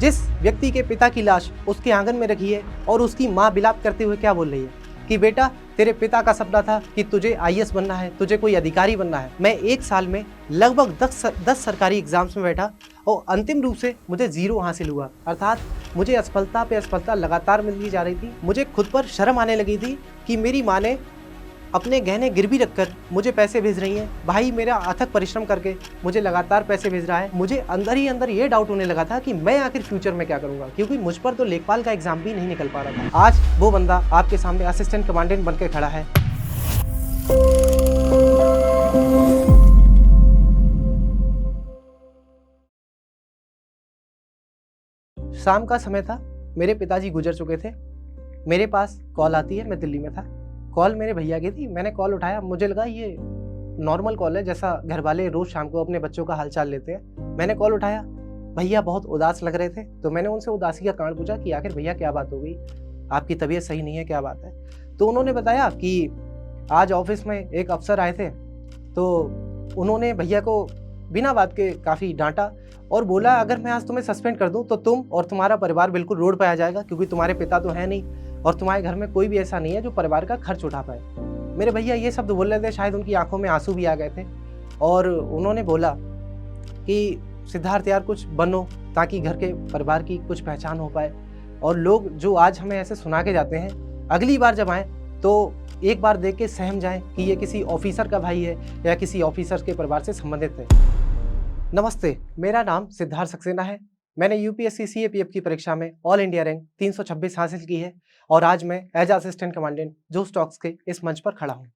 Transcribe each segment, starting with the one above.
जिस व्यक्ति के पिता की लाश उसके आंगन में रखी है और उसकी माँ बिलाप करते हुए क्या बोल रही है कि बेटा तेरे पिता का सपना था कि तुझे आईएएस बनना है, तुझे कोई अधिकारी बनना है। मैं एक साल में लगभग 10 सरकारी एग्जाम्स में बैठा और अंतिम रूप से मुझे 0 हासिल हुआ। अर्थात मुझे असफलता पे असफलता लगातार मिलती जा रही थी। मुझे खुद पर शर्म आने लगी थी कि मेरी माँ ने अपने गहने गिरवी रखकर मुझे पैसे भेज रही हैं। भाई मेरा अथक परिश्रम करके मुझे लगातार पैसे भेज रहा है। मुझे अंदर ही अंदर ये डाउट होने लगा था कि मैं आखिर फ्यूचर में क्या करूंगा, क्योंकि मुझ पर तो लेखपाल का एग्जाम भी नहीं निकल पा रहा था। आज वो बंदा आपके सामने असिस्टेंट कमांडेंट बनकर खड़ा है। शाम का समय था, मेरे पिताजी गुजर चुके थे। मेरे पास कॉल आती है, मैं दिल्ली में था। कॉल मेरे भैया की थी। मैंने कॉल उठाया, मुझे लगा ये नॉर्मल कॉल है, जैसा घर वाले रोज शाम को अपने बच्चों का हालचाल लेते हैं। मैंने कॉल उठाया, भैया बहुत उदास लग रहे थे, तो मैंने उनसे उदासी का कारण पूछा कि आखिर भैया क्या बात हो गई, आपकी तबीयत सही नहीं है, क्या बात है। तो उन्होंने बताया कि आज ऑफिस में एक अफसर आए थे, तो उन्होंने भैया को बिना बात के काफ़ी डांटा और बोला अगर मैं आज तुम्हें सस्पेंड कर दूं तो तुम और तुम्हारा परिवार बिल्कुल रोड पर आ जाएगा, क्योंकि तुम्हारे पिता तो है नहीं और तुम्हारे घर में कोई भी ऐसा नहीं है जो परिवार का खर्च उठा पाए। मेरे भैया ये शब्द बोल रहे थे, शायद उनकी आंखों में आंसू भी आ गए थे और उन्होंने बोला कि सिद्धार्थ यार कुछ बनो ताकि घर के परिवार की कुछ पहचान हो पाए, और लोग जो आज हमें ऐसे सुना के जाते हैं अगली बार जब आए तो एक बार देख के सहम जाएं कि ये किसी ऑफिसर का भाई है या किसी ऑफिसर के परिवार से संबंधित है। नमस्ते, मेरा नाम सिद्धार्थ सक्सेना है। मैंने यूपीएससी सीएपीएफ की परीक्षा में ऑल इंडिया रैंक 326 हासिल की है और आज मैं एज असिस्टेंट कमांडेंट जो स्टॉक्स के इस मंच पर खड़ा हूँ।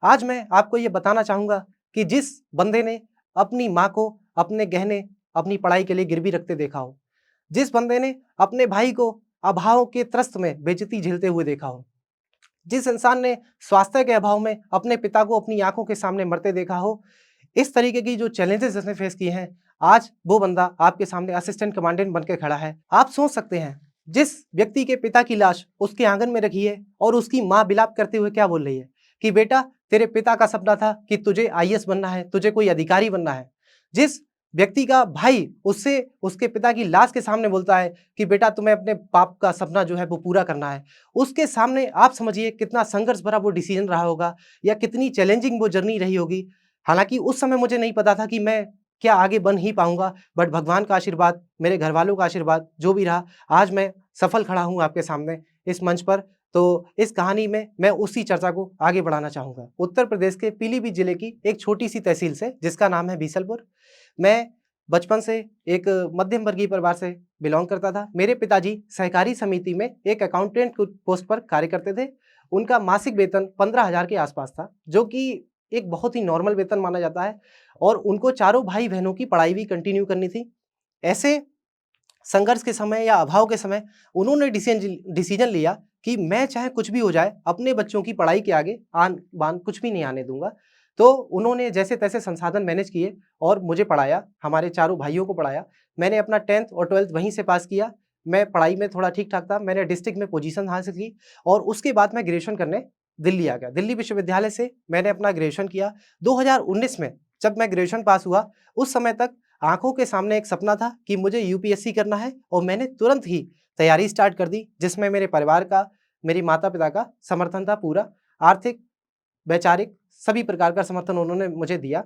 आज मैं आपको ये बताना चाहूँगा कि जिस बंदे ने अपनी माँ को अपने गहने अपनी पढ़ाई के लिए गिरवी रखते देखा हो, जिस बंदे ने अपने भाई को अभाव के त्रस्त में बेइज्जती झेलते हुए देखा हो, जिस इंसान ने स्वास्थ्य के अभाव में अपने पिता को अपनी आंखों के सामने मरते देखा हो, इस तरीके की जो चैलेंजेस इसने फेस किए हैं, आज वो बंदा आपके सामने असिस्टेंट कमांडेंट बनकर खड़ा है। आप सोच सकते हैं, जिस व्यक्ति के पिता की लाश उसके आंगन में रखी है और उसकी माँ बिलाप करते हुए क्या बोल रही है कि बेटा तेरे पिता का सपना था कि तुझे आईएएस बनना है, तुझे कोई अधिकारी बनना है। जिस व्यक्ति का भाई उससे उसके पिता की लाश के सामने बोलता है कि बेटा तुम्हें अपने बाप का सपना जो है वो पूरा करना है, उसके सामने आप समझिए कितना संघर्ष भरा वो डिसीजन रहा होगा या कितनी चैलेंजिंग वो जर्नी रही होगी। हालांकि उस समय मुझे नहीं पता था कि मैं क्या आगे बन ही पाऊंगा, बट भगवान का आशीर्वाद, मेरे घर वालों का आशीर्वाद जो भी रहा, आज मैं सफल खड़ा हूं आपके सामने इस मंच पर। तो इस कहानी में मैं उसी चर्चा को आगे बढ़ाना चाहूंगा। उत्तर प्रदेश के पीलीभीत जिले की एक छोटी सी तहसील से, जिसका नाम है बीसलपुर। मैं बचपन से एक मध्यम वर्गीय परिवार से बिलोंग करता था। मेरे पिताजी सहकारी समिति में एक अकाउंटेंट पोस्ट पर कार्य करते थे। उनका मासिक वेतन 15,000 के आसपास था, जो कि एक बहुत ही नॉर्मल वेतन माना जाता है, और उनको चारों भाई बहनों की पढ़ाई भी कंटिन्यू करनी थी। ऐसे संघर्ष के समय या अभाव के समय उन्होंने डिसीजन लिया कि मैं चाहे कुछ भी हो जाए, अपने बच्चों की पढ़ाई के आगे आन बान कुछ भी नहीं आने दूंगा। तो उन्होंने जैसे तैसे संसाधन मैनेज किए और मुझे पढ़ाया, हमारे चारों भाइयों को पढ़ाया। मैंने अपना 10th और 12th वहीं से पास किया। मैं पढ़ाई में थोड़ा ठीक ठाक था, मैंने डिस्ट्रिक्ट में पोजीशन हासिल की और उसके बाद मैं ग्रेजुएशन करने दिल्ली आ गया। दिल्ली विश्वविद्यालय से मैंने अपना ग्रेजुएशन किया। 2019 में जब मैं ग्रेजुएशन पास हुआ, उस समय तक आंखों के सामने एक सपना था कि मुझे यूपीएससी करना है और मैंने तुरंत ही तैयारी स्टार्ट कर दी, जिसमें मेरे परिवार का, मेरे माता पिता का समर्थन था पूरा। आर्थिक, वैचारिक सभी प्रकार का समर्थन उन्होंने मुझे दिया।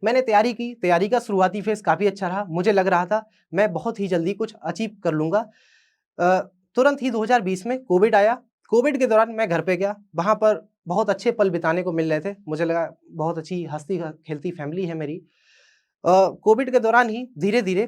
मैंने तैयारी की, तैयारी का शुरुआती फेज काफ़ी अच्छा रहा। मुझे लग रहा था मैं बहुत ही जल्दी कुछ अचीव कर लूँगा। तुरंत ही 2020 में कोविड आया। कोविड के दौरान मैं घर पे गया, वहाँ पर बहुत अच्छे पल बिताने को मिल रहे थे। मुझे लगा बहुत अच्छी हँसती खेलती फैमिली है मेरी। कोविड के दौरान ही धीरे-धीरे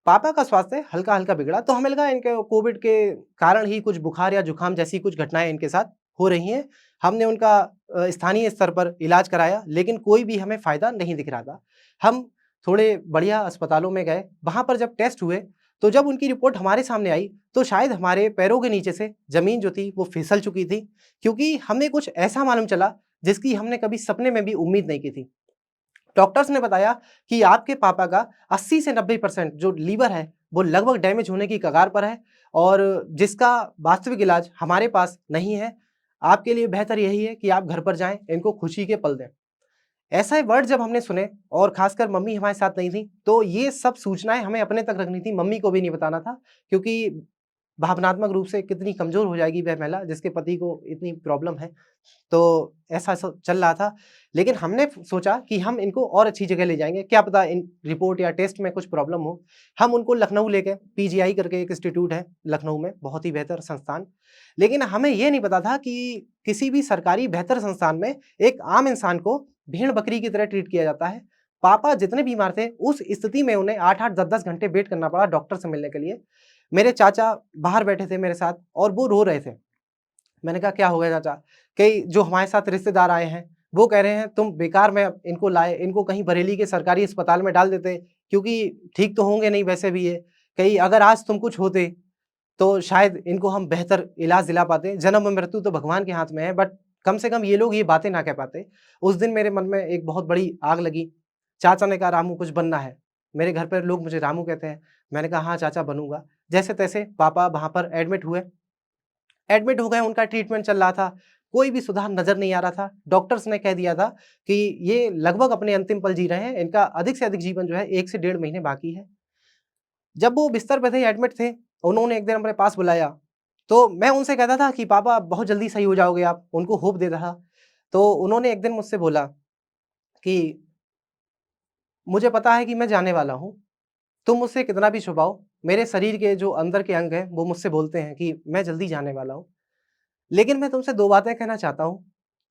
पापा का स्वास्थ्य हल्का-हल्का बिगड़ा, तो हमें लगा इनके कोविड के कारण ही कुछ बुखार या जुकाम जैसी कुछ घटनाएँ इनके साथ हो रही हैं। हमने उनका स्थानीय स्तर पर इलाज कराया, लेकिन कोई भी हमें फ़ायदा नहीं दिख रहा था। हम थोड़े बढ़िया अस्पतालों में गए, वहाँ पर जब टेस्ट हुए, तो जब उनकी रिपोर्ट हमारे सामने आई, तो शायद हमारे पैरों के नीचे से ज़मीन जो थी वो फिसल चुकी थी, क्योंकि हमें कुछ ऐसा मालूम चला जिसकी हमने कभी सपने में भी उम्मीद नहीं की थी। डॉक्टर्स ने बताया कि आपके पापा का 80 से 90% जो लीवर है वो लगभग डैमेज होने की कगार पर है और जिसका वास्तविक इलाज हमारे पास नहीं है। आपके लिए बेहतर यही है कि आप घर पर जाएं, इनको खुशी के पल दें। ऐसा वर्ड जब हमने सुने और खासकर मम्मी हमारे साथ नहीं थी, तो ये सब सूचनाएँ हमें अपने तक रखनी थी, मम्मी को भी नहीं बताना था क्योंकि भावनात्मक रूप से कितनी कमज़ोर हो जाएगी वह महिला जिसके पति को इतनी प्रॉब्लम है। तो ऐसा सब चल रहा था। लेकिन हमने सोचा कि हम इनको और अच्छी जगह ले जाएँगे, क्या पता इन रिपोर्ट या टेस्ट में कुछ प्रॉब्लम हो। हम उनको लखनऊ ले गए, पीजीआई करके एक इंस्टीट्यूट है लखनऊ में, बहुत ही बेहतर संस्थान। लेकिन हमें ये नहीं पता था कि किसी भी सरकारी बेहतर संस्थान में एक आम इंसान को भेड़-बकरी की तरह ट्रीट किया जाता है। पापा जितने बीमार थे, उस स्थिति में उन्हें 8-8, 10-10 घंटे वेट करना पड़ा डॉक्टर से मिलने के लिए। मेरे चाचा बाहर बैठे थे मेरे साथ और वो रो रहे थे। मैंने कहा क्या हो गया चाचा? कि जो हमारे साथ रिश्तेदार आए हैं, वो कह रहे हैं तुम बेकार में इनको लाए, इनको कहीं बरेली के सरकारी अस्पताल में डाल देते क्योंकि ठीक तो होंगे नहीं वैसे भी ये। कहीं अगर आज तुम कुछ होते, तो शायद इनको हम बेहतर इलाज दिला पाते। जन्म और मृत्यु तो भगवान के हाथ में है बट कम से कम ये लोग ये बातें ना कह पाते। उस दिन मेरे मन में एक बहुत बड़ी आग लगी। चाचा ने कहा रामू कुछ बनना है। मेरे घर पर लोग मुझे रामू कहते हैं। मैंने कहा हाँ चाचा बनूँगा। जैसे-तैसे पापा वहाँ पर एडमिट हुए। एडमिट हो गए, उनका ट्रीटमेंट चल रहा था, कोई भी सुधार नज़र नहीं आ रहा था। डॉक्टर्स ने कह दिया था कि ये लगभग अपने अंतिम पल जी रहे हैं, इनका अधिक से अधिक जीवन जो है 1 से डेढ़ महीने बाकी है। जब वो बिस्तर पे थे, एडमिट थे, उन्होंने एक दिन अपने पास बुलाया, तो मैं उनसे कहता था कि पापा बहुत जल्दी सही हो जाओगे आप, उनको होप देता था। तो उन्होंने एक दिन मुझसे बोला कि मुझे पता है कि मैं जाने वाला हूँ, तुम मुझसे कितना भी छुपाओ, मेरे शरीर के जो अंदर के अंग हैं, वो मुझसे बोलते हैं कि मैं जल्दी जाने वाला हूँ। लेकिन मैं तुमसे 2 बातें कहना चाहता हूँ।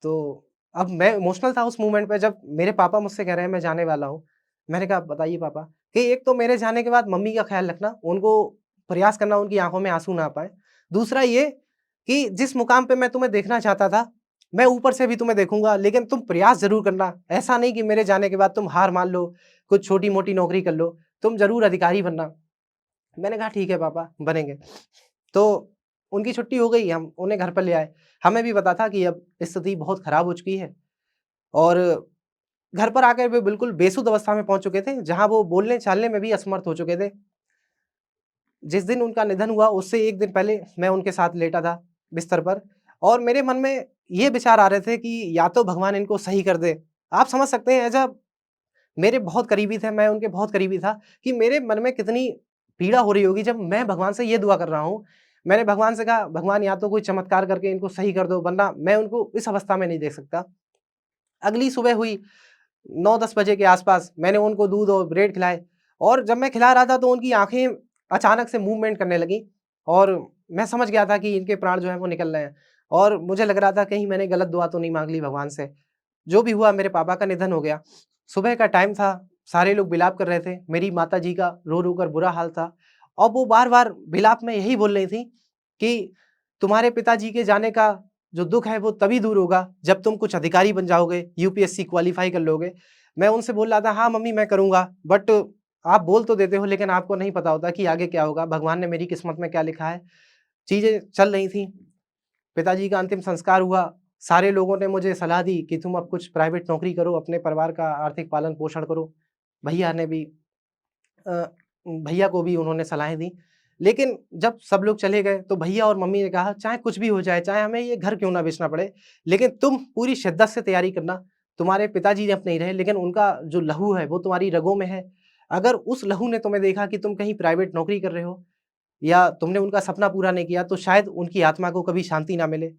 तो अब मैं इमोशनल था उस मोमेंट पे जब मेरे पापा मुझसे कह रहे हैं मैं जाने वाला हूँ। मैंने कहा बताइए पापा, कि एक तो मेरे जाने के बाद मम्मी का ख़्याल रखना, उनको प्रयास करना उनकी आँखों में आँसू ना आ पाएँ। दूसरा ये कि जिस मुकाम पे मैं तुम्हें देखना चाहता था, मैं ऊपर से भी तुम्हें देखूँगा लेकिन तुम प्रयास ज़रूर करना। ऐसा नहीं कि मेरे जाने के बाद तुम हार मान लो, कुछ छोटी-मोटी नौकरी कर लो, तुम ज़रूर अधिकारी बनना। मैंने कहा ठीक है पापा, बनेंगे। तो उनकी छुट्टी हो गई, हम उन्हें घर पर ले आए। हमें भी पता था कि अब स्थिति बहुत खराब हो चुकी है और घर पर आकर वे बिल्कुल बेसुध अवस्था में पहुँच चुके थे, जहाँ वो बोलने-चालने में भी असमर्थ हो चुके थे। जिस दिन उनका निधन हुआ, उससे 1 दिन पहले मैं उनके साथ लेटा था बिस्तर पर और मेरे मन में ये विचार आ रहे थे कि या तो भगवान इनको सही कर दे। आप समझ सकते हैं ऐज़ मेरे बहुत करीबी थे, मैं उनके बहुत करीबी था कि मेरे मन में कितनी पीड़ा हो रही होगी जब मैं भगवान से ये दुआ कर रहा हूँ। मैंने भगवान से कहा, "भगवान या तो कोई चमत्कार करके इनको सही कर दो, वरना मैं उनको इस अवस्था में नहीं देख सकता।" अगली सुबह हुई 9-10 बजे के आस-पास मैंने उनको दूध और ब्रेड खिलाए और जब मैं खिला रहा था तो उनकी आँखें अचानक से मूवमेंट करने लगीं और मैं समझ गया था कि इनके प्राण जो हैं वो निकल रहे हैं और मुझे लग रहा था कहीं मैंने गलत दुआ तो नहीं माँग ली भगवान से। जो भी हुआ मेरे पापा का निधन हो गया। सुबह का टाइम था, सारे लोग विलाप कर रहे थे, मेरी माताजी का रो-रो कर बुरा हाल था और वो बार-बार विलाप में यही बोल रही थी कि तुम्हारे पिताजी के जाने का जो दुःख है वो तभी दूर होगा जब तुम कुछ अधिकारी बन जाओगे, यूपीएससी क्वालीफाई कर लोगे। मैं उनसे बोल रहा था हाँ मम्मी मैं करूँगा, बट आप बोल तो देते हो लेकिन आपको नहीं पता होता कि आगे क्या होगा, भगवान ने मेरी किस्मत में क्या लिखा है। चीज़ें चल रही थी, पिताजी का अंतिम संस्कार हुआ, सारे लोगों ने मुझे सलाह दी कि तुम अब कुछ प्राइवेट नौकरी करो, अपने परिवार का आर्थिक पालन-पोषण करो। भैया ने भी अ, भैया को भी उन्होंने सलाहें दी। लेकिन जब सब लोग चले गए तो भैया और मम्मी ने कहा चाहे कुछ भी हो जाए, चाहे हमें ये घर क्यों ना बेचना पड़े, लेकिन तुम पूरी शिद्दत से तैयारी करना। तुम्हारे पिताजी अब नहीं रहे लेकिन उनका जो लहू है वो तुम्हारी रगों में है। अगर उस लहू ने तुम्हें देखा कि तुम कहीं प्राइवेट नौकरी कर रहे हो या तुमने उनका सपना पूरा नहीं किया तो शायद उनकी आत्मा को कभी शांति ना मिले।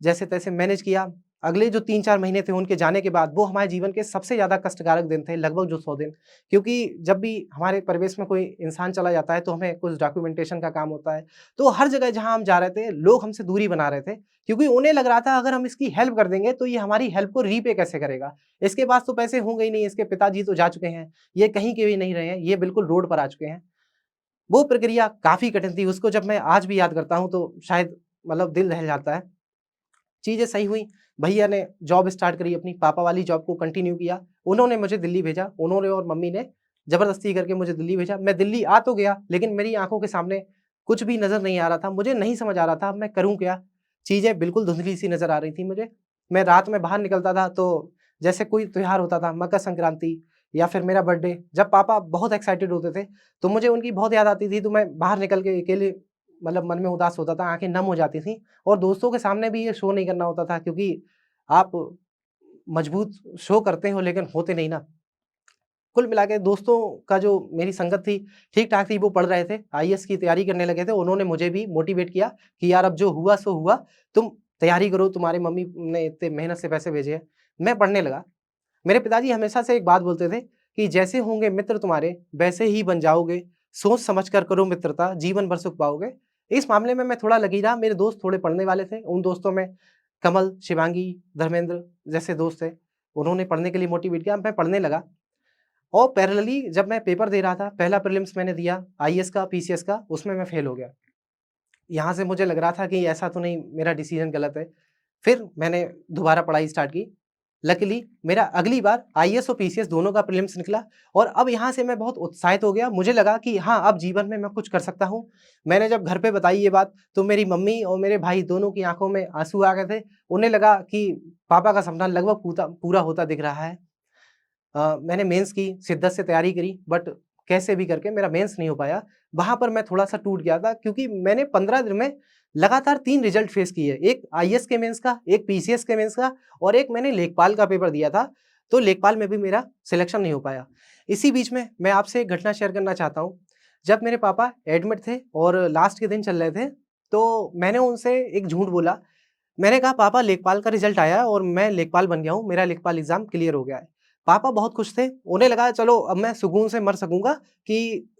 जैसे-तैसे मैनेज किया। अगले जो 3-4 महीने थे उनके जाने के बाद वो हमारे जीवन के सबसे ज़्यादा कष्टकारक दिन थे, लगभग जो 100 दिन। क्योंकि जब भी हमारे परिवेश में कोई इंसान चला जाता है तो हमें कुछ डॉक्यूमेंटेशन का काम होता है। तो हर जगह जहाँ हम जा रहे थे, लोग हमसे दूरी बना रहे थे क्योंकि उन्हें लग रहा था अगर हम इसकी हेल्प कर देंगे तो ये हमारी हेल्प को रीपे कैसे करेगा? इसके पास तो पैसे होंगे ही नहीं, इसके पिताजी तो जा चुके हैं, ये कहीं के भी नहीं रहे हैं, ये बिल्कुल रोड पर आ चुके हैं। वो प्रक्रिया काफ़ी कठिन थी, उसको जब मैं आज भी याद करता हूँ तो शायद मतलब दिल दहल जाता है। चीज़ें सही हुई, भैया ने जॉब स्टार्ट करी अपनी, पापा वाली जॉब को कंटिन्यू किया। उन्होंने मुझे दिल्ली भेजा, उन्होंने और मम्मी ने ज़बरदस्ती करके मुझे दिल्ली भेजा। मैं दिल्ली आ तो गया, लेकिन मेरी आँखों के सामने कुछ भी नज़र नहीं आ रहा था। मुझे नहीं समझ आ रहा था अब मैं करूँ क्या? चीज़ें बिल्कुल धुंधली-सी नज़र आ रही थी मुझे। मैं रात में बाहर निकलता था तो जैसे कोई त्योहार होता था, मकर संक्रांति या फिर मेरा बर्थडे, जब पापा बहुत एक्साइटेड होते थे, तो मुझे उनकी बहुत याद आती थी, तो मैं बाहर निकल के अकेले मतलब मन में उदास होता था, आँखें नम हो जाती थी। और दोस्तों के सामने भी ये शो नहीं करना होता था क्योंकि आप मजबूत शो करते हो लेकिन होते नहीं ना। कुल मिला के दोस्तों का जो मेरी संगत थी, ठीक-ठाक थी, वो पढ़ रहे थे, आईएएस की तैयारी करने लगे थे। उन्होंने मुझे भी मोटिवेट किया कि यार अब जो हुआ सो हुआ, तुम तैयारी करो, तुम्हारे मम्मी ने इतने मेहनत से पैसे भेजे हैं। मैं पढ़ने लगा। मेरे पिताजी हमेशा से एक बात बोलते थे कि जैसे होंगे मित्र तुम्हारे, वैसे ही बन जाओगे, सोच समझ कर करो मित्रता, जीवन भर सुख पाओगे। इस मामले में मैं थोड़ा लगी रहा, मेरे दोस्त थोड़े पढ़ने वाले थे, उन दोस्तों में कमल, शिवांगी, धर्मेंद्र जैसे दोस्त थे, उन्होंने पढ़ने के लिए मोटिवेट किया, मैं पढ़ने लगा। और पैरेलली जब मैं पेपर दे रहा था, पहला प्रीलिम्स मैंने दिया आईएएस का, पीसीएस का, उसमें मैं फेल हो गया। यहाँ से मुझे लग रहा था कि ऐसा तो नहीं, मेरा डिसीजन गलत है। फिर मैंने दोबारा पढ़ाई स्टार्ट की। लकीली मेरा अगली बार आईएएस और पीसीएस दोनों का प्रीलिम्स निकला और अब यहाँ से मैं बहुत उत्साहित हो गया। मुझे लगा कि हाँ, अब जीवन में मैं कुछ कर सकता हूँ। मैंने जब घर पे बताई ये बात, तो मेरी मम्मी और मेरे भाई दोनों की आँखों में आँसू आ गए थे। उन्हें लगा कि पापा का सपना लगभग पूरा होता दिख रहा है। मैंने मेंस की शिद्दत से तैयारी करी, बट कैसे भी करके मेरा मेंस नहीं हो पाया। वहाँ पर मैं थोड़ा-सा टूट गया था क्योंकि मैंने 15 दिन में लगातार 3 रिज़ल्ट फेस किए। एक आईएएस के मेंस का, एक पीसीएस के मेंस का और एक मैंने लेखपाल का पेपर दिया था। तो लेखपाल में भी मेरा सिलेक्शन नहीं हो पाया। इसी बीच में मैं आपसे एक घटना शेयर करना चाहता हूँ। जब मेरे पापा एडमिट थे और लास्ट के दिन चल रहे थे, तो मैंने उनसे एक झूठ बोला। मैंने कहा, "पापा, लेखपाल का रिज़ल्ट आया है और मैं लेखपाल बन गया हूँ, मेरा लेखपाल एग्ज़ाम क्लियर हो गया है।" पापा बहुत खुश थे, उन्हें लगा चलो अब मैं सुकून से मर सकूँगा कि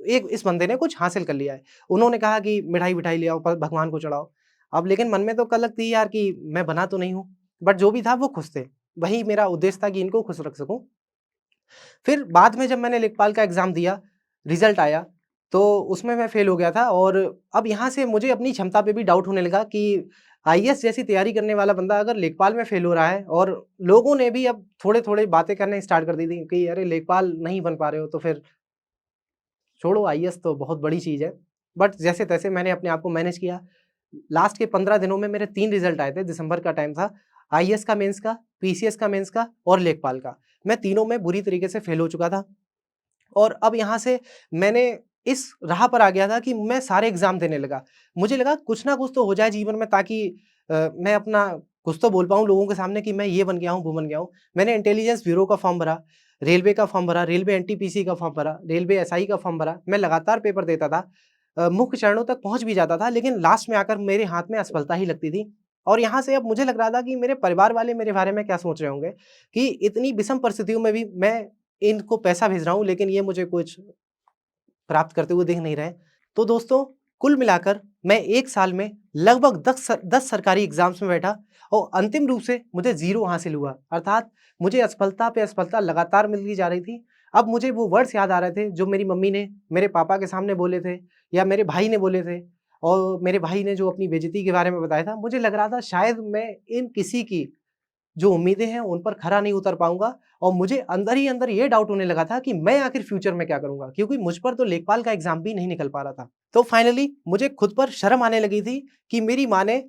एक इस बंदे ने कुछ हासिल कर लिया है। उन्होंने कहा कि मिठाई-विठाई ले आओ, प भगवान को चढ़ाओ। अब लेकिन मन में तो कलक थी यार कि मैं बना तो नहीं हूँ, बट जो भी था वो खुश थे। वही मेरा उद्देश्य था कि इनको खुश रख सकूँ। फिर बाद में जब मैंने लेखपाल का एग्ज़ाम दिया, रिज़ल्ट आया, तो उसमें मैं फ़ेल हो गया था और अब यहाँ से मुझे अपनी क्षमता पे भी डाउट होने लगा कि आईएएस जैसी तैयारी करने वाला बंदा अगर लेखपाल में फ़ेल हो रहा है और लोगों ने भी अब थोड़े-थोड़े बातें करने स्टार्ट कर दी थी कि अरे लेखपाल नहीं बन पा रहे हो तो फिर छोड़ो, आईएएस तो बहुत बड़ी चीज़ है। बट जैसे-तैसे मैंने अपने आप को मैनेज किया। लास्ट के 15 दिनों में मेरे 3 रिज़ल्ट आए थे, दिसंबर का टाइम था। आईएएस का मेंस का, पीसीएस का मेंस का और लेखपाल का। मैं तीनों में बुरी तरीके से फ़ेल हो चुका था। और अब यहाँ से मैंने इस राह पर आ गया था कि मैं सारे एग्ज़ाम देने लगा। मुझे लगा कुछ ना कुछ तो हो जाए जीवन में ताकि मैं अपना कुछ तो बोल पाऊँ लोगों के सामने कि मैं ये बन गया हूँ, वो बन गया हूँ। मैंने इंटेलिजेंस ब्यूरो का फॉर्म भरा, रेलवे का फॉर्म भरा, रेलवे एनटीपीसी का फॉर्म भरा, रेलवे एसआई का फॉर्म भरा। मैं लगातार पेपर देता था। मुख्य चरणों तक पहुँच भी जाता था, लेकिन लास्ट में आकर मेरे हाथ में असफलता ही लगती थी। और यहाँ से अब मुझे लग रहा था कि मेरे परिवार वाले मेरे बारे में क्या सोच रहे होंगे कि इतनी विषम परिस्थितियों में भी मैं इनको पैसा भेज रहा हूँ, लेकिन ये मुझे कुछ प्राप्त करते हुए दिख नहीं रहे। तो दोस्तों, कुल मिलाकर मैं 1 साल में लगभग 10 सरकारी एग्ज़ाम्स में बैठा और अंतिम रूप से मुझे ज़ीरो हासिल हुआ। अर्थात मुझे असफलता पे असफलता लगातार मिलती जा रही थी। अब मुझे वो वर्ड्स याद आ रहे थे जो मेरी मम्मी ने मेरे पापा के सामने बोले थे या मेरे भाई ने बोले थे और मेरे भाई ने जो अपनी बेइज़्ज़ती के बारे में बताया था। मुझे लग रहा था शायद मैं इन किसी की जो उम्मीदें हैं उन पर खरा नहीं उतर पाऊँगा और मुझे अंदर ही अंदर ये डाउट होने लगा था कि मैं आखिर फ्यूचर में क्या करूँगा? क्योंकि मुझ पर तो लेखपाल का एग्ज़ाम भी नहीं निकल पा रहा था। तो फाइनली मुझे खुद पर शर्म आने लगी थी कि मेरी माँ ने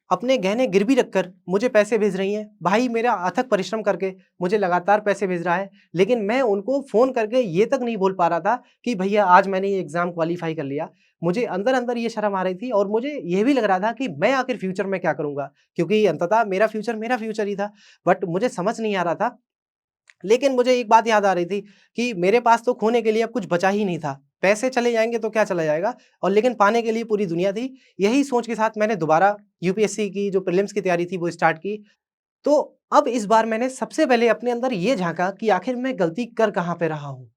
अपने गहने गिरवी रखकर मुझे पैसे भेज रही हैं। भाई मेरा अथक परिश्रम करके मुझे लगातार पैसे भेज रहा है, लेकिन मैं उनको फ़ोन करके ये तक नहीं बोल पा रहा था कि भैया आज मैंने ये एग्ज़ाम क्वालीफ़ाई कर लिया। मुझे अंदर-अंदर ये शर्म आ रही थी और मुझे ये भी लग रहा था कि मैं आखिर फ्यूचर में क्या करूँगा? क्योंकि अंततः मेरा फ्यूचर ही था, बट मुझे समझ नहीं आ रहा था। लेकिन मुझे एक बात याद आ रही थी कि मेरे पास तो खोने के लिए अब कुछ बचा ही नहीं था। पैसे चले जाएँगे तो क्या चला जाएगा और लेकिन पाने के लिए पूरी दुनिया थी। यही सोच के साथ मैंने दोबारा यूपीएससी की जो प्रीलिम्स की तैयारी थी वो स्टार्ट की। तो अब इस बार मैंने सबसे पहले अपने अंदर ये झाँका कि आखिर मैं गलती कर कहाँ पे रहा हूँ?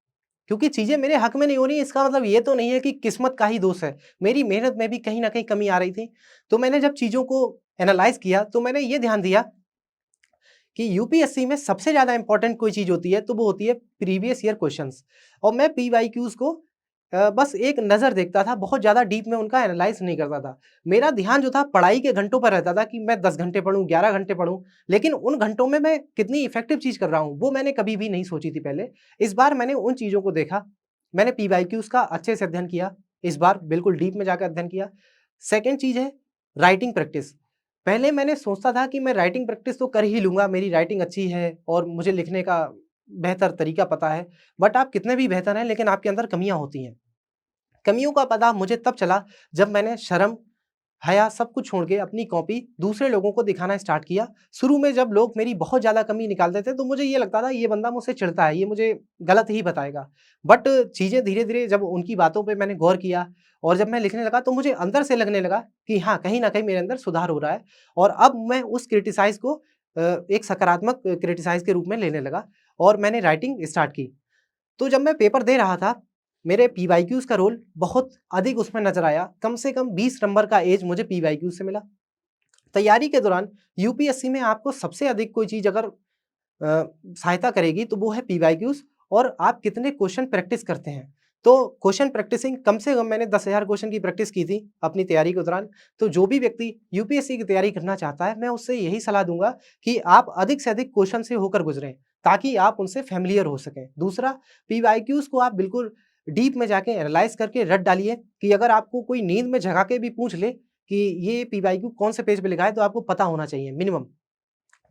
क्योंकि चीज़ें मेरे हक में नहीं हो रही इसका मतलब ये तो नहीं है कि किस्मत का ही दोष है। मेरी मेहनत में भी कहीं न कहीं कमी आ रही थी। तो मैंने जब चीज़ों को एनालाइज़ किया तो मैंने ये ध्यान दिया कि यूपीएससी में सबसे ज़्यादा इम्पोर्टेंट कोई चीज़ होती है, तो वो होती है प्रीवियस ईयर क्वेश्चन्स और मैं पीवाईक्यूज़ को बस एक नज़र देखता था, बहुत ज़्यादा डीप में उनका एनालाइज़ नहीं करता था। मेरा ध्यान जो था पढ़ाई के घंटों पर रहता था कि मैं 10 घंटे पढूँ, 11 घंटे पढूँ, लेकिन उन घंटों में मैं कितनी इफ़ेक्टिव चीज़ कर रहा हूँ, वो मैंने कभी भी नहीं सोची थी पहले। इस बार मैंने उन चीज़ों को देखा, मैंने पीवाईक्यूज़ का अच्छे से अध्ययन किया, इस बार बिल्कुल डीप में जाकर अध्ययन किया। सेकंड चीज़ है राइटिंग प्रैक्टिस। पहले मैंने सोचता था कि मैं राइटिंग प्रैक्टिस तो कर ही लूँगा, मेरी राइटिंग अच्छी है और मुझे लिखने का बेहतर तरीका पता है। बट आप कितने भी बेहतर हैं, लेकिन आपके अंदर कमियाँ होती हैं। कमियों का पता मुझे तब चला जब मैंने शर्म, हया सब कुछ छोड़ के अपनी कॉपी दूसरे लोगों को दिखाना स्टार्ट किया। शुरू में जब लोग मेरी बहुत ज़्यादा कमी निकालते थे, तो मुझे ये लगता था ये बंदा मुझसे चिढ़ता है, ये मुझे गलत ही बताएगा। बट चीज़ें धीरे-धीरे जब उनकी बातों पे मैंने गौर किया और जब मैं लिखने लगा, तो मुझे अंदर से लगने लगा कि हाँ, कहीं न कहीं मेरे अंदर सुधार हो रहा है और अब मैं उस क्रिटिसाइज़ को एक सकारात्मक क्रिटिसाइज़ के रूप में लेने लगा और मैंने राइटिंग स्टार्ट की। तो जब मैं पेपर दे रहा था, मेरे पीवाईक्यूज़ का रोल बहुत अधिक उसमें नज़र आया। कम से कम 20 नंबर का एज मुझे पीवाईक्यू से मिला। तैयारी के दौरान यूपीएससी में आपको सबसे अधिक कोई चीज़ अगर सहायता करेगी, तो वो है पीवाईक्यूज़ और आप कितने क्वेश्चन प्रैक्टिस करते हैं। तो क्वेश्चन प्रैक्टिसिंग कम से कम मैंने 10,000 क्वेश्चन की प्रैक्टिस की थी अपनी तैयारी के दौरान। तो जो भी व्यक्ति यूपीएससी की तैयारी करना चाहता है, मैं उससे यही सलाह दूँगा कि आप अधिक से अधिक क्वेश्चन से होकर गुज़रें, ताकि आप उनसे फ़ैमिलियर हो सकें। दूसरा, पीवाईक्यूज़ को आप बिल्कुल डीप में जाके एनालाइज़ करके रट डालिए कि अगर आपको कोई नींद में जगा के भी पूछ ले कि ये पीवाईक्यू कौन से पेज पे लिखा है, तो आपको पता होना चाहिए मिनिमम।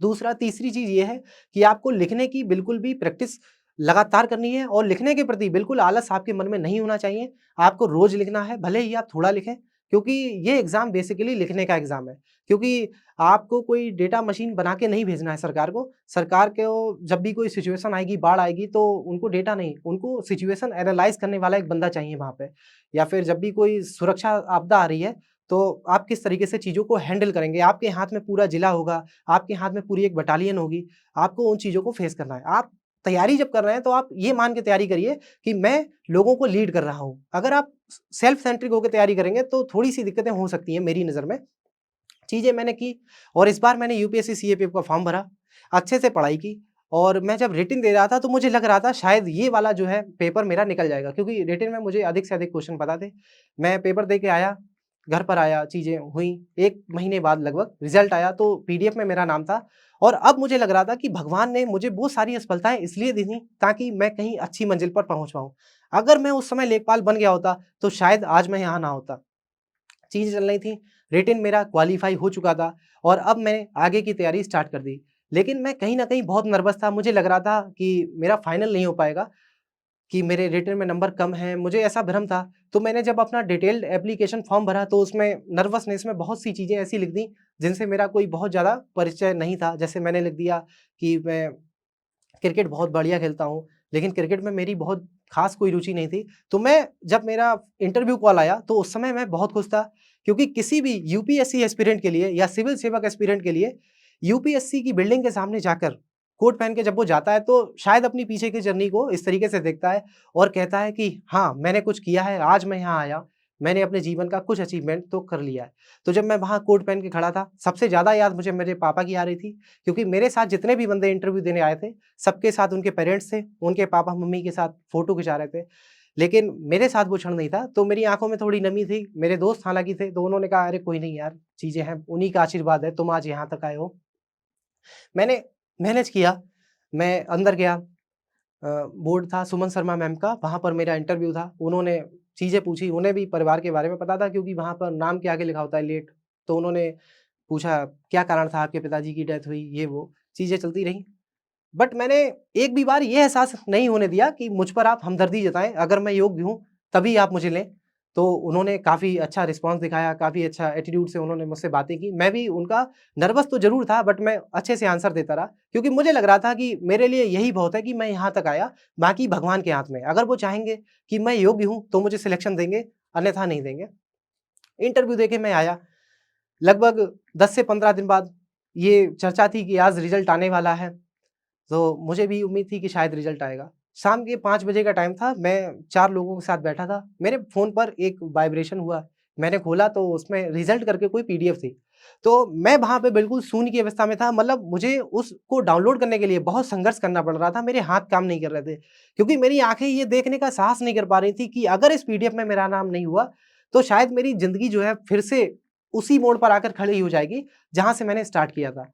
दूसरा तीसरी चीज़ ये है कि आपको लिखने की बिल्कुल भी प्रैक्टिस लगातार करनी है और लिखने के प्रति बिल्कुल आलस आपके मन में नहीं होना चाहिए। आपको रोज़ लिखना है, भले ही आप थोड़ा लिखें, क्योंकि ये एग्ज़ाम बेसिकली लिखने का एग्ज़ाम है। क्योंकि आपको कोई डेटा मशीन बना के नहीं भेजना है सरकार को। सरकार को जब भी कोई सिचुएशन आएगी, बाढ़ आएगी, तो उनको डेटा नहीं, उनको सिचुएशन एनालाइज़ करने वाला एक बंदा चाहिए वहाँ पे। या फिर जब भी कोई सुरक्षा आपदा आ रही है, तो आप किस तरीके से चीज़ों को हैंडल करेंगे। आपके हाथ में पूरा जिला होगा, आपके हाथ में पूरी एक बटालियन होगी, आपको उन चीज़ों को फेस करना है। आप तैयारी जब कर रहे हैं, तो आप ये मान के तैयारी करिए कि मैं लोगों को लीड कर रहा हूँ। अगर आप सेल्फ सेंट्रिक होके तैयारी करेंगे, तो थोड़ी-सी दिक्कतें हो सकती हैं मेरी नज़र में। चीज़ें मैंने की और इस बार मैंने यूपीएससी सीएपीएफ का फॉर्म भरा, अच्छे से पढ़ाई की और मैं जब रिटन दे रहा था, तो मुझे लग रहा था शायद ये वाला जो है पेपर मेरा निकल जाएगा, क्योंकि रिटन में मुझे अधिक से अधिक क्वेश्चन पता थे। मैं पेपर दे के आया, घर पर आया, चीज़ें हुईं, 1 महीने बाद लगभग रिज़ल्ट आया, तो पीडीएफ में मेरा नाम था और अब मुझे लग रहा था कि भगवान ने मुझे वो सारी असफलताएँ इसलिए दी थी, ताकि मैं कहीं अच्छी मंज़िल पर पहुँच पाऊँ। अगर मैं उस समय लेखपाल बन गया होता, तो शायद आज मैं यहाँ ना होता। चीज़ें चल रही थी, रिटेन मेरा क्वालीफाई हो चुका था और अब मैंने आगे की तैयारी स्टार्ट कर दी। लेकिन मैं कहीं न कहीं बहुत नर्वस था, मुझे लग रहा था कि मेरा फाइनल नहीं हो पाएगा, कि मेरे रिटेन में नंबर कम हैं, मुझे ऐसा भ्रम था। तो मैंने जब अपना डिटेल्ड एप्लीकेशन फॉर्म भरा, तो उसमें नर्वसनेस में बहुत सी चीज़ें ऐसी लिख दी, जिनसे मेरा कोई बहुत ज़्यादा परिचय नहीं था। जैसे मैंने लिख दिया कि मैं क्रिकेट बहुत बढ़िया खेलता हूँ, लेकिन क्रिकेट में मेरी बहुत ख़ास कोई रुचि नहीं थी। तो मैं जब मेरा इंटरव्यू कॉल आया, तो उस समय मैं बहुत खुश था, क्योंकि किसी भी यूपीएससी एस्पिरेंट के लिए या सिविल सेवक एस्पिरेंट के लिए यूपीएससी की बिल्डिंग के सामने जाकर कोट पहन के जब वो जाता है, तो शायद अपनी पीछे की जर्नी को इस तरीके से देखता है और कहता है कि हाँ, मैंने कुछ किया है, आज मैं यहाँ आया, मैंने अपने जीवन का कुछ अचीवमेंट तो कर लिया है। तो जब मैं वहाँ कोट पहन के खड़ा था, सबसे ज़्यादा याद मुझे मेरे पापा की आ रही थी, क्योंकि मेरे साथ जितने भी बंदे इंटरव्यू देने आए थे, सबके साथ उनके पेरेंट्स थे, उनके पापा-मम्मी के साथ फ़ोटो खिंचा रहे थे। लेकिन मेरे साथ वो क्षण नहीं था, तो मेरी आँखों में थोड़ी नमी थी। मेरे दोस्त हालाँकि थे, तो उन्होंने कहा, "अरे कोई नहीं यार, चीज़ें हैं, उन्हीं का आशीर्वाद है, तुम आज यहाँ तक आए हो।" मैंने मैनेज किया, मैं अंदर गया, बोर्ड था सुमन शर्मा मैम का, वहाँ पर मेरा इंटरव्यू था। उन्होंने चीज़ें पूछी, उन्हें भी परिवार के बारे में पता था, क्योंकि वहाँ पर नाम के आगे लिखा होता है लेट। तो उन्होंने पूछा, "क्या कारण था आपके पिताजी की डेथ हुई?" ये वो, चीज़ें चलती रहीं। बट मैंने एक भी बार ये एहसास नहीं होने दिया कि मुझ पर आप हमदर्दी जताएँ, अगर मैं योग्य हूँ, तभी आप मुझे लें। तो उन्होंने काफ़ी अच्छा रिस्पॉन्स दिखाया, काफ़ी अच्छा एटीट्यूड से उन्होंने मुझसे बातें की। मैं भी उनका नर्वस तो ज़रूर था, बट मैं अच्छे से आंसर देता रहा, क्योंकि मुझे लग रहा था कि मेरे लिए यही बहुत है कि मैं यहाँ तक आया, बाकी भगवान के हाथ में है। अगर वो चाहेंगे कि मैं योग्य हूँ, तो मुझे सिलेक्शन देंगे, अन्यथा नहीं देंगे। इंटरव्यू देके मैं आया, लगभग 10 से 15 दिन बाद ये चर्चा थी कि आज रिज़ल्ट आने वाला है। तो मुझे भी उम्मीद थी कि शायद रिज़ल्ट आएगा। शाम के 5 बजे का टाइम था, मैं 4 लोगों के साथ बैठा था। मेरे फ़ोन पर एक वाइब्रेशन हुआ, मैंने खोला तो उसमें रिज़ल्ट करके कोई पीडीएफ थी। तो मैं वहाँ पे बिल्कुल शून्य की अवस्था में था, मतलब मुझे उसको डाउनलोड करने के लिए बहुत संघर्ष करना पड़ रहा था, मेरे हाथ काम नहीं कर रहे थे। क्योंकि मेरी आँखें ये देखने का साहस नहीं कर पा रही थी कि अगर इस पीडीएफ में मेरा नाम नहीं हुआ, तो शायद मेरी ज़िंदगी जो है फिर से उसी मोड़ पर आकर खड़ी हो जाएगी, जहाँ से मैंने स्टार्ट किया था।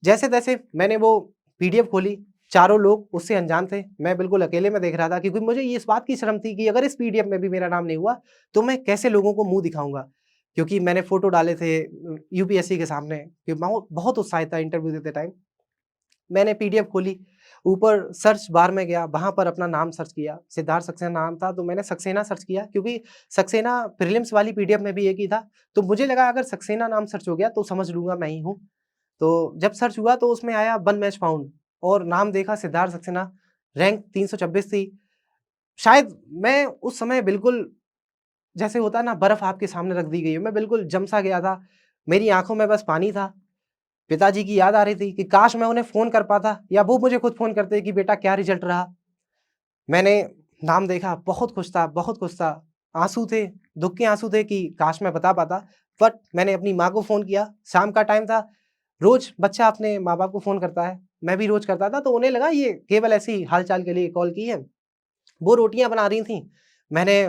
जैसे-तैसे मैंने वो पीडीएफ खोली, चारों लोग उससे अनजान थे, मैं बिल्कुल अकेले में देख रहा था, क्योंकि मुझे ये इस बात की शर्म थी कि अगर इस पीडीएफ में भी मेरा नाम नहीं हुआ, तो मैं कैसे लोगों को मुँह दिखाऊँगा? क्योंकि मैंने फ़ोटो डाले थे यूपीएससी के सामने कि बहुत बहुत उत्साहित था इंटरव्यू देते टाइम। मैंने पीडीएफ खोली, ऊपर सर्च बार में गया, वहाँ पर अपना नाम सर्च किया, सिद्धार्थ सक्सेना नाम था, तो मैंने सक्सेना सर्च किया क्योंकि सक्सेना प्रीलिम्स वाली पीडीएफ में भी एक ही था। तो मुझे लगा अगर सक्सेना नाम सर्च हो गया तो समझ लूँगा मैं ही हूँ। तो जब सर्च हुआ तो उसमें आया 1 मैच फाउंड और नाम देखा सिद्धार्थ सक्सेना, रैंक 326 थी। शायद मैं उस समय बिल्कुल जैसे होता है ना बर्फ आपके सामने रख दी गई है, मैं बिल्कुल जम सा गया था। मेरी आँखों में बस पानी था। पिताजी की याद आ रही थी कि काश मैं उन्हें फ़ोन कर पाता या वो मुझे खुद फ़ोन करते कि बेटा क्या रिज़ल्ट रहा। मैंने नाम देखा, बहुत खुश था, बहुत खुश था। आँसू थे, दुःख के आँसू थे कि काश मैं बता पाता। बट मैंने अपनी माँ को फ़ोन किया, शाम का टाइम था। रोज़ बच्चा अपने माँ-बाप को फ़ोन करता है, मैं भी रोज़ करता था, तो उन्हें लगा ये केवल ऐसे ही हाल-चाल के लिए कॉल की है। वो रोटियाँ बना रही थीं, मैंने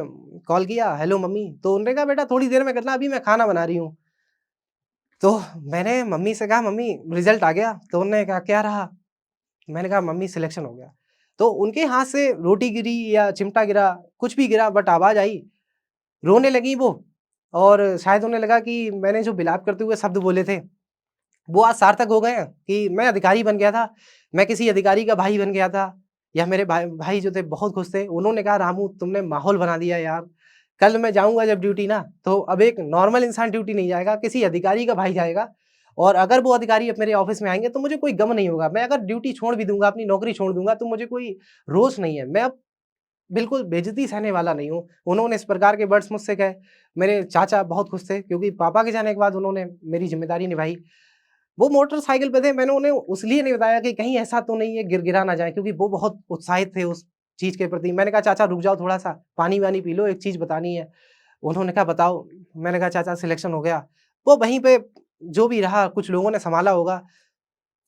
कॉल किया, "हेलो मम्मी।" तो उन्होंने कहा, "बेटा थोड़ी देर में करना, अभी मैं खाना बना रही हूँ।" तो मैंने मम्मी से कहा, "मम्मी रिज़ल्ट आ गया?" तो उन्होंने कहा, "क्या रहा?" मैंने कहा, "मम्मी सिलेक्शन हो गया।" तो उनके हाथ से रोटी गिरी या चिमटा गिरा, कुछ भी गिरा बट आवाज़ आई, रोने लगीं वो और शायद उन्हें लगा कि मैंने जो बिलाप करते हुए शब्द बोले थे, वो आज सार्थक हो गए हैं कि मैं अधिकारी बन गया था, मैं किसी अधिकारी का भाई बन गया था या मेरे भाई भाई जो थे बहुत खुश थे। उन्होंने कहा, "रामू तुमने माहौल बना दिया यार। कल मैं जाऊँगा जब ड्यूटी ना, तो अब एक नॉर्मल इंसान ड्यूटी नहीं जाएगा, किसी अधिकारी का भाई जाएगा और अगर वो अधिकारी अब मेरे ऑफ़िस में आएँगे तो मुझे कोई गम नहीं होगा। मैं अगर ड्यूटी छोड़ भी दूँगा, अपनी नौकरी छोड़ दूँगा तो मुझे कोई रोष नहीं है। मैं अब बिल्कुल बेइज़्ज़ती सहने वाला नहीं हूँ।" उन्होंने इस प्रकार के वर्ड्स मुझसे कहे। मेरे चाचा बहुत खुश थे क्योंकि पापा के जाने के बाद उन्होंने मेरी ज़िम्मेदारी निभाई। वो मोटरसाइकिल पे थे, मैंने उन्हें इसलिए नहीं बताया कि कहीं ऐसा तो नहीं है गिरगिरा ना जाए क्योंकि वो बहुत उत्साहित थे उस चीज़ के प्रति। मैंने कहा, "चाचा रुक जाओ थोड़ा-सा, पानी-वानी पी लो, एक चीज़ बतानी है।" उन्होंने कहा, "बताओ।" मैंने कहा, "चाचा सिलेक्शन हो गया।" वो वहीं पे जो भी रहा, कुछ लोगों ने सँभाला होगा,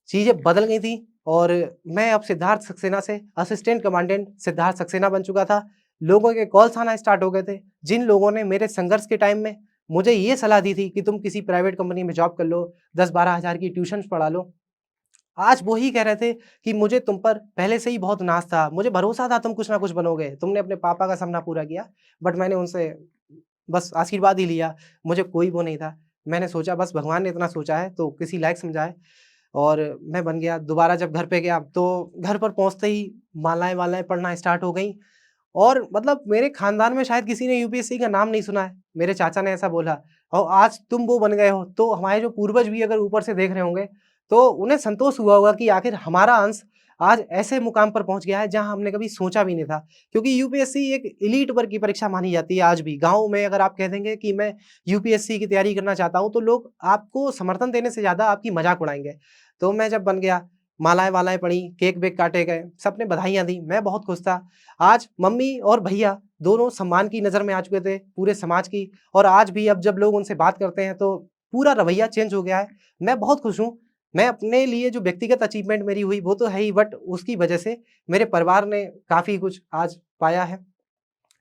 चीज़ें बदल गई थी और मैं अब सिद्धार्थ सक्सेना से असिस्टेंट कमांडेंट सिद्धार्थ सक्सेना बन चुका था। लोगों के कॉल्स आना स्टार्ट हो गए थे, जिन लोगों ने मेरे संघर्ष के टाइम में मुझे ये सलाह दी थी कि तुम किसी प्राइवेट कंपनी में जॉब कर लो, 10-12 हज़ार की ट्यूशन्स पढ़ा लो। आज वो ही कह रहे थे कि मुझे तुम पर पहले से ही बहुत नाज़ था, मुझे भरोसा था तुम कुछ ना कुछ बनोगे, तुमने अपने पापा का सपना पूरा किया। बट मैंने उनसे बस आशीर्वाद ही लिया, मुझे कोई वो नहीं था। मैंने सोचा बस भगवान ने इतना सोचा है तो किसी लायक समझा है और मैं बन गया। दोबारा जब घर पे गया तो घर पर पहुँचते ही मालाएँ-वालाएँ पढ़ना स्टार्ट हो गईं और मतलब मेरे ख़ानदान में शायद किसी ने यूपीएससी का नाम नहीं सुना है। मेरे चाचा ने ऐसा बोला और आज तुम वो बन गए हो, तो हमारे जो पूर्वज भी अगर ऊपर से देख रहे होंगे, तो उन्हें संतोष हुआ होगा कि आखिर हमारा अंश आज ऐसे मुकाम पर पहुँच गया है, जहाँ हमने कभी सोचा भी नहीं था। क्योंकि यूपीएससी एक एलीट वर्ग की परीक्षा मानी जाती है आज भी। गाँव में अगर आप कह देंगे कि मैं यूपीएससी की तैयारी करना चाहता हूँ, तो लोग आपको समर्थन देने से ज़्यादा आपकी मज़ाक उड़ाएँगे। तो मैं जब बन गया, मालाएँ-वालाएँ पड़ी, केक-वेक काटे गए, सबने बधाइयाँ दी, मैं बहुत खुश था। आज मम्मी और भैया दोनों सम्मान की नज़र में आ चुके थे, पूरे समाज की और आज भी अब जब लोग उनसे बात करते हैं तो पूरा रवैया चेंज हो गया है। मैं बहुत खुश हूँ। मैं अपने लिए जो व्यक्तिगत अचीवमेंट मेरी हुई वो तो है ही बट उसकी वजह से मेरे परिवार ने काफ़ी कुछ आज पाया है।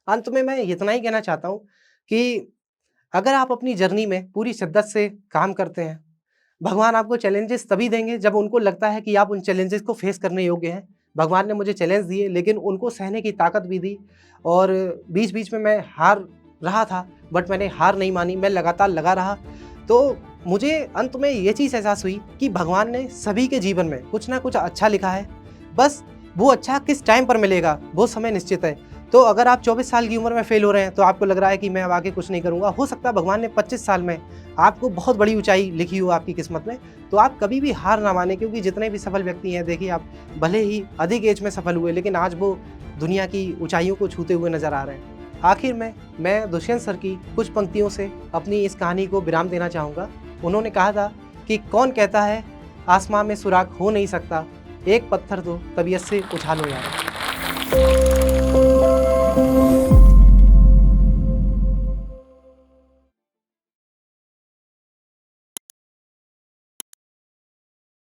अंत में मैं इतना ही कहना चाहता हूँ कि अगर आप अपनी जर्नी में पूरी शिद्दत से काम करते हैं, भगवान आपको चैलेंजेस तभी देंगे जब उनको लगता है कि आप उन चैलेंजेस को फेस करने योग्य हैं। भगवान ने मुझे चैलेंज दिए लेकिन उनको सहने की ताकत भी दी और बीच-बीच में मैं हार रहा था बट मैंने हार नहीं मानी, मैं लगातार लगा रहा। तो मुझे अंत में ये चीज़ एहसास हुई कि भगवान ने सभी के जीवन में कुछ ना कुछ अच्छा लिखा है। बस वो अच्छा किस टाइम पर मिलेगा, वो समय निश्चित है। तो अगर आप 24 साल की उम्र में फ़ेल हो रहे हैं तो आपको लग रहा है कि मैं अब आगे कुछ नहीं करूँगा। हो सकता है भगवान ने 25 साल में आपको बहुत बड़ी ऊँचाई लिखी हो आपकी किस्मत में। तो आप कभी भी हार ना मानें क्योंकि जितने भी सफल व्यक्ति हैं देखिए आप भले ही अधिक एज में सफल हुए लेकिन आज वो दुनिया की ऊँचाइयों को छूते हुए नज़र आ रहे हैं। आखिर में मैं दुष्यंत सर की कुछ पंक्तियों से अपनी इस कहानी को विराम देना चाहूँगा। उन्होंने कहा था कि कौन कहता है आसमां में सुराख हो नहीं सकता, एक पत्थर तो तबीयत से उछालो यार।